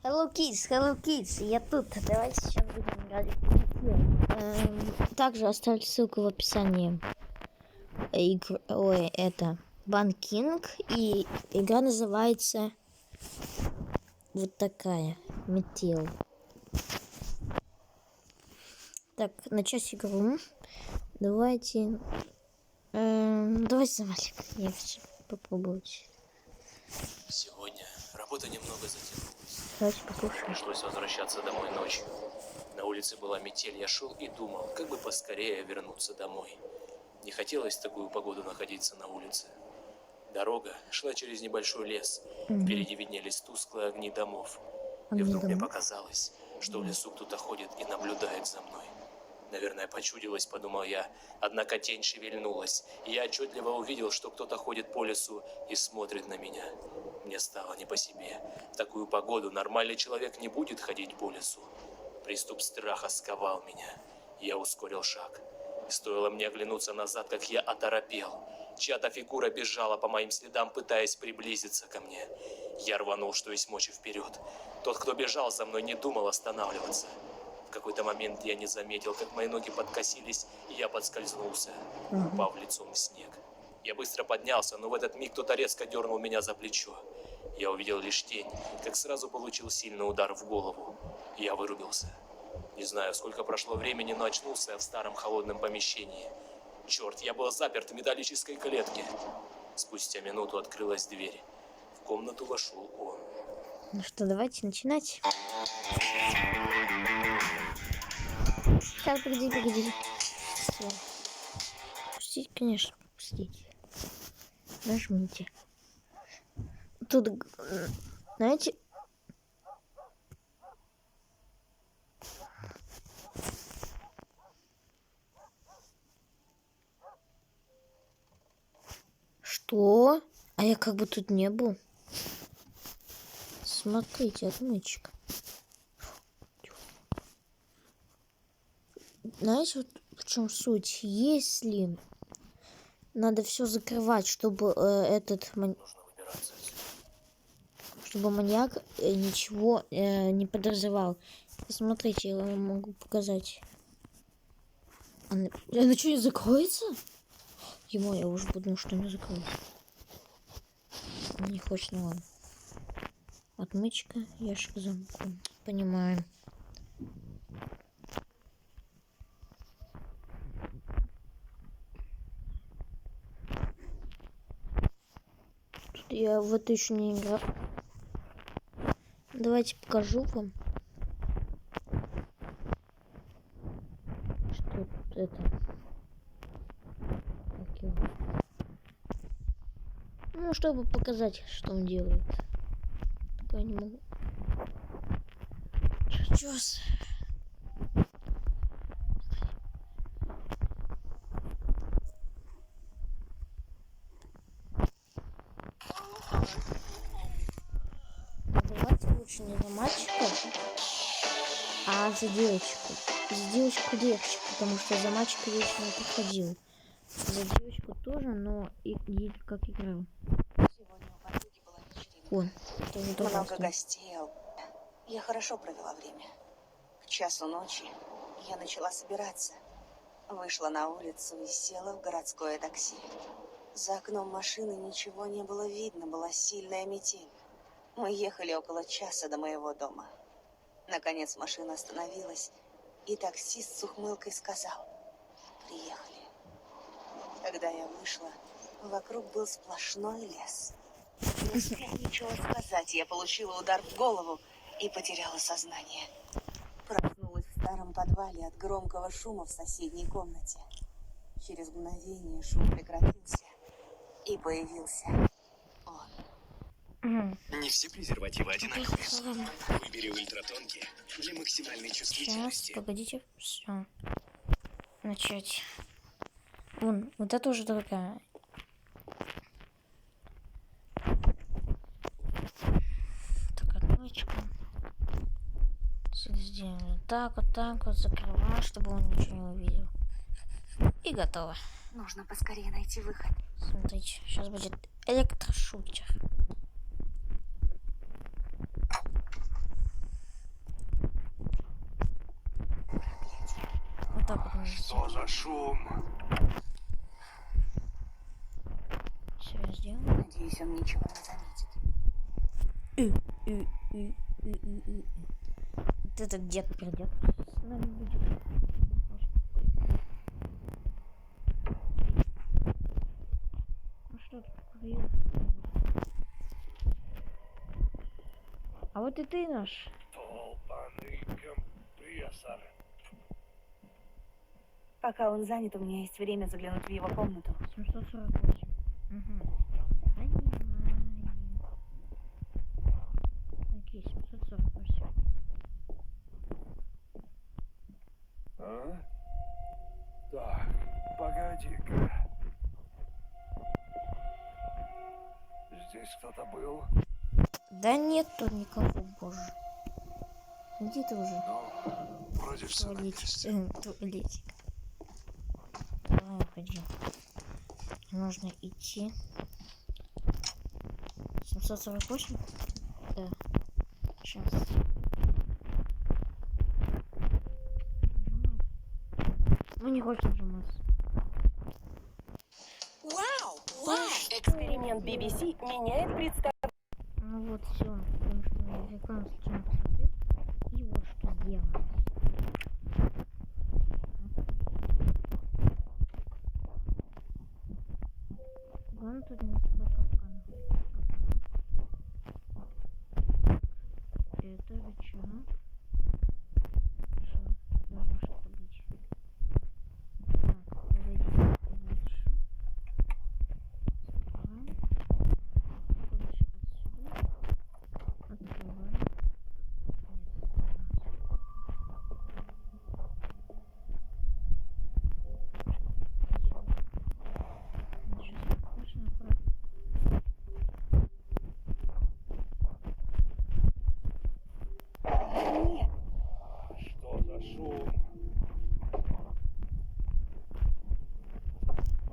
Hello Kids, я тут. Давайте сейчас будем играть в GTA. Также оставьте ссылку в описании. Это Банкинг, и игра называется вот такая, Метел. Так, начать игру. Давайте завалим. Я хочу попробовать. Сегодня работа немного затянулась. Давайте покушаем. Пришлось возвращаться домой ночью. На улице была метель, я шел и думал, как бы поскорее вернуться домой. Не хотелось в такую погоду находиться на улице. Дорога шла через небольшой лес. Впереди виднелись тусклые огни домов. И вдруг мне показалось, что в лесу кто-то ходит и наблюдает за мной. Наверное, почудилось, подумал я, однако тень шевельнулась, и я отчетливо увидел, что кто-то ходит по лесу и смотрит на меня. Мне стало не по себе. В такую погоду нормальный человек не будет ходить по лесу. Приступ страха сковал меня. Я ускорил шаг. И стоило мне оглянуться назад, как я оторопел. Чья-то фигура бежала по моим следам, пытаясь приблизиться ко мне. Я рванул, что есть мочи, вперед. Тот, кто бежал за мной, не думал останавливаться. В какой-то момент я не заметил, как мои ноги подкосились, и я подскользнулся, упав лицом в снег. Я быстро поднялся, но в этот миг кто-то резко дернул меня за плечо. Я увидел лишь тень, как сразу получил сильный удар в голову. Я вырубился. Не знаю, сколько прошло времени, но очнулся я в старом холодном помещении. Черт, я был заперт в металлической клетке. Спустя минуту открылась дверь. В комнату вошел он. Ну что, давайте начинать. Сейчас, погоди. Все. Пустить, конечно, пустить. Нажмите. Тут, знаете... Что? А я как бы тут не был. Смотрите, отмычка. Знаете, вот в чем суть? Если надо все закрывать, чтобы чтобы маньяк ничего не подозревал. Смотрите, я вам могу показать. Она что, не закроется? Ему я уже думал, что не закроется. Не хочет, ну ладно. Отмычка, ящик замка. Понимаю. Тут я в это еще не играл. Давайте покажу вам. Что тут это? Окей. Ну, чтобы показать, что он делает. Только я не могу. Чёс. Давайте лучше не за мальчика, а за девочку. За девочку легче, потому что за мальчика я еще не проходил. За девочку тоже, но и как играл. Сегодня у подруги была вечеринка. Вон, тоже Много гостей. Я хорошо провела время. К часу ночи я начала собираться. Вышла на улицу и села в городское такси. За окном машины ничего не было видно, была сильная метель. Мы ехали около часа до моего дома. Наконец машина остановилась, и таксист с ухмылкой сказал: «Приехали». Когда я вышла, вокруг был сплошной лес. Не успев ничего сказать, я получила удар в голову и потеряла сознание. Проснулась в старом подвале от громкого шума в соседней комнате. Через мгновение шум прекратился, и появился он. Не все презервативы одинаковые. Выбери ультратонкие для максимальной Сейчас, чувствительности. погодите, все. Начать. Вон, вот это уже другая. Так, отмычку. Сделаем так вот, закрываем, чтобы он ничего не увидел. И готово. Нужно поскорее найти выход. Смотрите, сейчас будет электрошутер. так вот. Что за шум? Все сделал. Надеюсь, он ничего не заметит. Вот этот дед придет. С нами будет. Ну что ты покурил? А вот и ты наш. Долбаный компрессор. Пока он занят, у меня есть время заглянуть в его комнату. 748. Угу. Понимаю. Окей, 748. А? Так, погоди-ка. Здесь кто-то был? Да нет тут никого, боже. Иди ты уже. Ну, вроде все на месте. Туалетик. Давай, уходи. Нужно идти. 748? Да. Сейчас. Ну не хочет нажиматься. Эксперимент BBC меняет представление. Ну вот все, потому что я рекламу случайно посмотрел. И вот что сделано. Главное тут не закрыть капкан. Это вечера. Что? Должно что-то быть. Так, подойди лучше. Открываем. Выходишь отсюда. Открываем. Нет, очень аккуратно. Что за шум?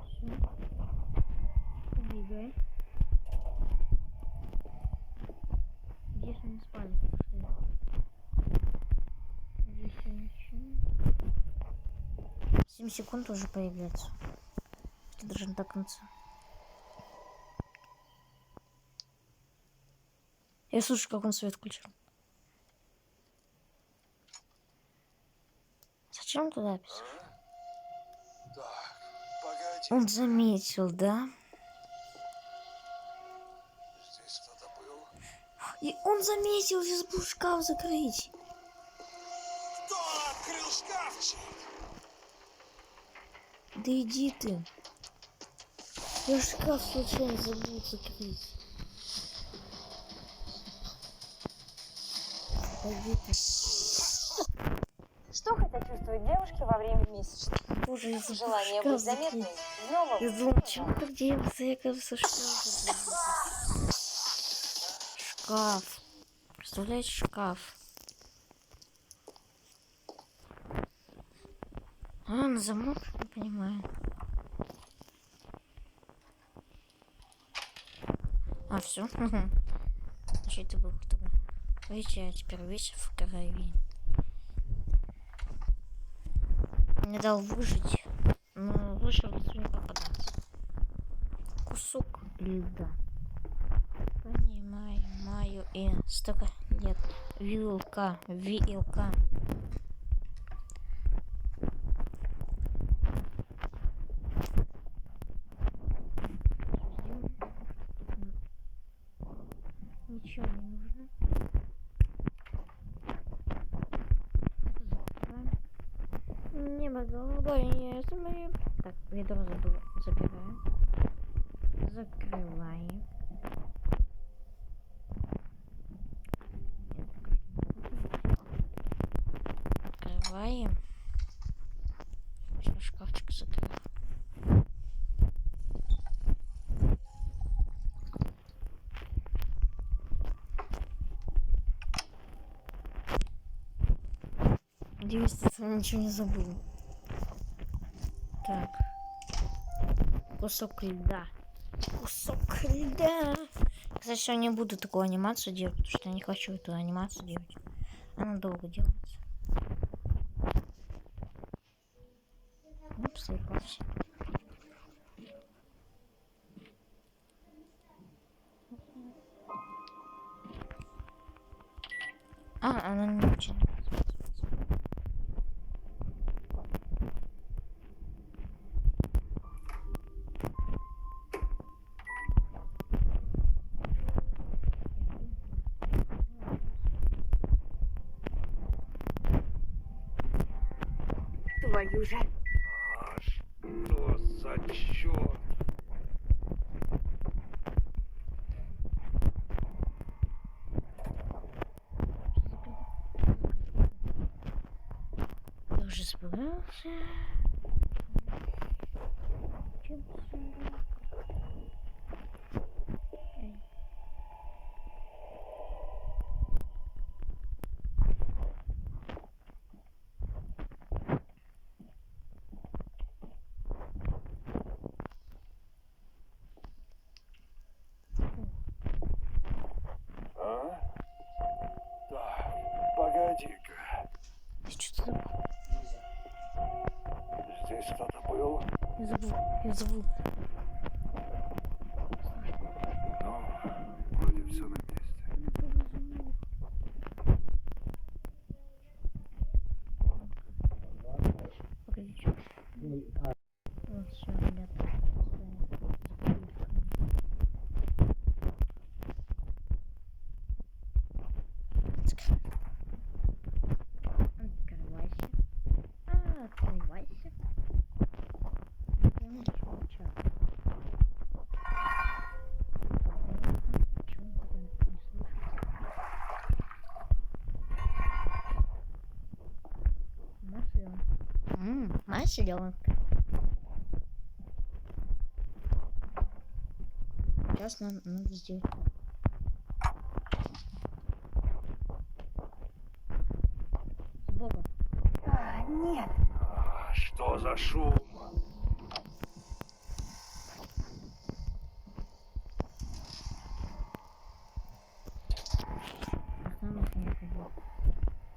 Все. Убегай. Здесь мы не спали, потому что здесь ничего. 7 секунд уже появляется. Ты должен до конца. Я слышу, как он свет включил. Зачем туда писать? Так, погоди. Он заметил, да? Здесь кто-то был? И он заметил, я забыл шкаф закрыть. Кто открыл шкафчик? Да иди ты. Я шкаф случайно забыл закрыть. Пойди ты. Что хотят чувствовать девушки во время месячных? Боже, я забыл Желание шкаф быть заметной. закрыть. Снова Я думал, чего так делается? Я, кажется, шкаф забыл. Шкаф. Представляете, шкаф. А, на замок? Не понимаю. А, все. Значит, это был кто-то. Видите, я теперь весь в крови. Не дал выжить, но лучше в лицо не попадаться. Кусок льда. Понимаю, маю и столько лет. Вилка. Ничего не нужно. Небо голубое, смотри. Так, ведро забираем. Закрываем. Открываем. Все, шкафчик закрыл. Надеюсь, я ничего не забыл. Так. Кусок льда. Кусок льда. Кстати, я не буду такую анимацию делать, потому что я не хочу эту анимацию делать. Она долго делается. Обсыпался. Она не очень. Твою же. А что за черт? Я уже собрался. А? Так, погоди-ка. Ты что-то забыл. Здесь кто-то был? Я забыл. Ну, вроде все на месте. Погоди, что? Вот все, ребята. Открывайся. Открывайся. Масленка. Сейчас нам надо сделать. Сбоку. Нет. А, что за шум? Останусь не ходил.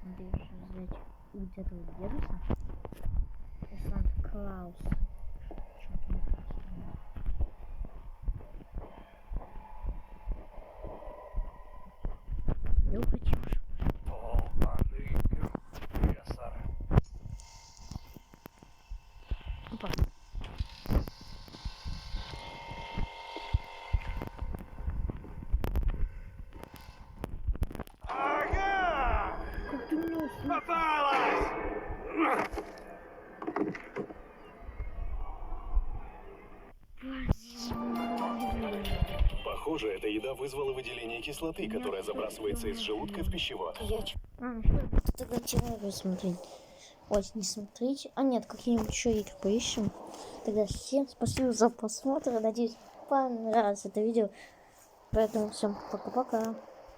Надо еще взять вот этого дедуса. И Санта-Клаус. Я укрутил уже. Долбаный профессор. Опа. Ага! Как ты меня услышал? Попалась! Похоже, эта еда вызвала выделение кислоты, которая забрасывается из желудка в пищевод. Я что? Что тогда террорию смотреть? Ой, не смотреть. А нет, какие-нибудь еще игры поищем. Тогда всем спасибо за просмотр. Надеюсь, понравилось это видео. Поэтому всем пока-пока.